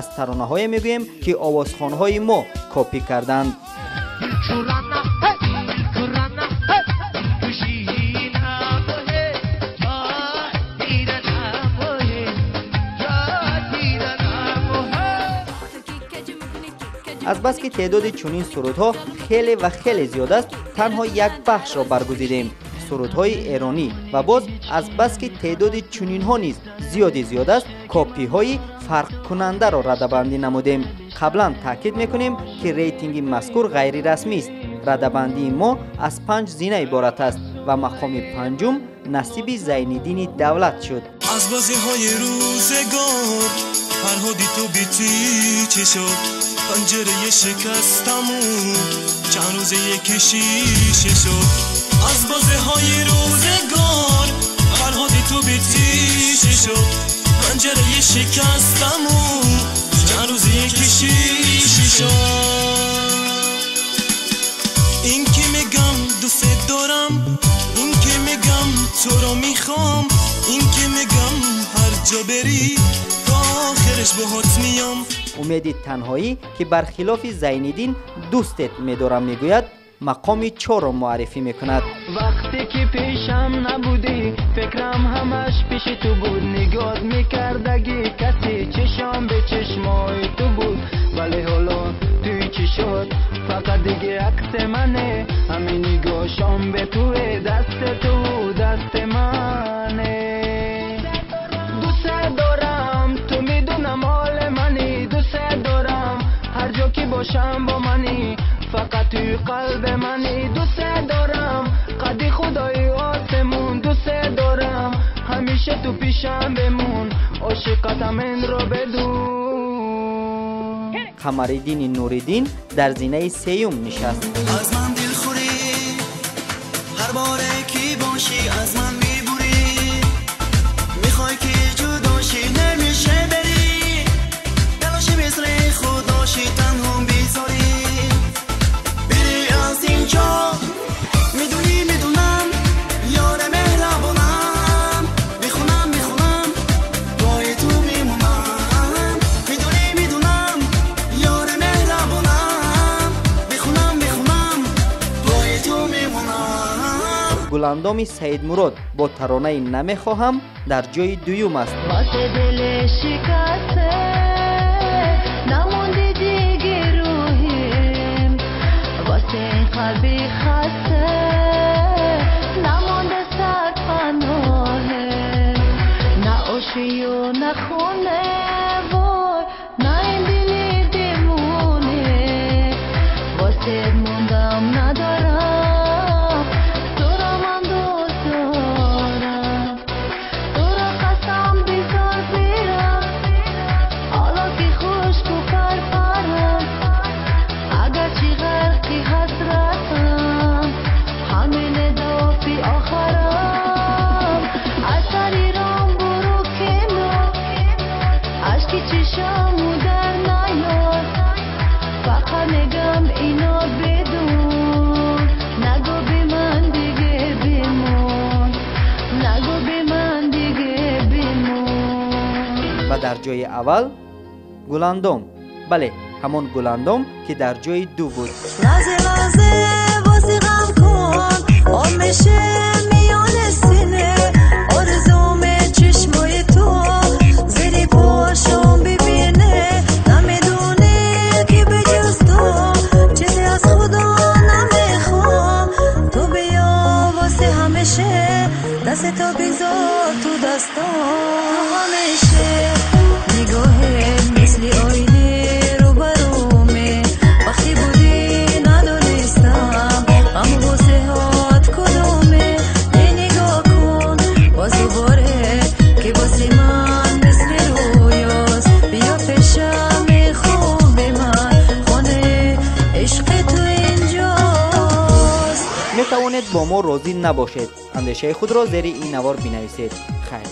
از ترانه‌های میگوییم که آوازخوان‌های ما کپی کردند. از بس که تعداد چنین سرودها خیلی و خیلی زیاد است، تنها یک بخش را برگزیدیم، سرودهای ایرانی، و باز از بس که تعداد چنین ها نیز زیاد است، کپی های فرق کننده را رده‌بندی نمودیم. قبلا تاکید میکنیم که ریتینگ مذکور غیر رسمی است. رده‌بندی ما از 5 زینه عبارت است و مقام پنجم نصیب زین‌الدین دولت شد. از بازی های روزگار فرهادی تو بیتی چه شد؟ پنجره شکستمون چند روزه یکی شیشه شد. از بازی های روزگار فرهادی تو بیتی چه شد؟ پنجره شکستمون چند روزه یکی شیشه شد. این که میگم دوست دارم، این که میگم تو را میخوام، این که میگم هر جا بری تا آخرش باهات میام. امید تنهایی که برخلاف زین‌الدین دوستت میدارم میگوید، مقام 4 را معرفی میکند. وقتی که پیشم نبودی فکرم همش پیش تو بود، نگات میکردگی کسی چشم به چشمای تو بود، ولی حالا توی چی شد؟ فقط دیگه عکس منه، همین نگاشم به توی دست تو دست منه. دوست دارم تو میدونم حال منی، دوست دارم هر جا که باشم با منی، فقط توی قلب منی. دوست دارم قدی خدای آسمون، دوست دارم همیشه تو پیشم بمون، عاشقتم این رو بدون. قمرالدین نوری‌دین در زینه 3 نشست. از من دل خوری، هر باره که باشی از من میبوری، میخوای که جداشی نمیشه بری، دلاشی مثل خوداشی تنها بیزاری، بری از اینجا. میدونم یار مهربانم، میخونم پای تو میمونم. میدونم یار مهربانم، میخونم پای تو میمونم. گلاندام سید مراد با ترانه نمیخواهم در جای 2 است. واسه دل شکسته نمونده دیگه روحیم، واسه قلبی خسته نمونده سر پناهه، نه عشقی و نه خونه وای، نه این دلی دیمونه، واسه موندم ندارم، تو را من دوست دارم، تو را خستم بیزار بیرم، حالا که خوش تو پرپرم، اگر چی غرقی حسرتم، همین دافی آخرم، از سریرم برو کنار، عشقی چشمو در نیار، فقط نگم اینو بدون، نگو به من دیگه بمون، نگو به من دیگه بمون. و در جای اول گلاندام، بله همان گلاندام که در جای 2 بود. لحظه واسه غم کن، آن میشه میان سینه، آرزوم چشمای تو زیر پاشم ببینه، نمیدونه که به جز تو چیزی از خدا نمیخوام، تو بیا واسه همیشه، دست تو بذار تو دستام همیشه، نگاهت مثل آینه رو برومه، وقتی بودی ندونستم اما واسه هات کدومه، یه نگاه کن باز دوباره که واسه من مثل رویاست، بیا پیشم خوب من، خانه عشق تو اینجاست. میتوانید با ما راضی نباشید، اندیشه خود را زیر این نوار بنویسید. خیر.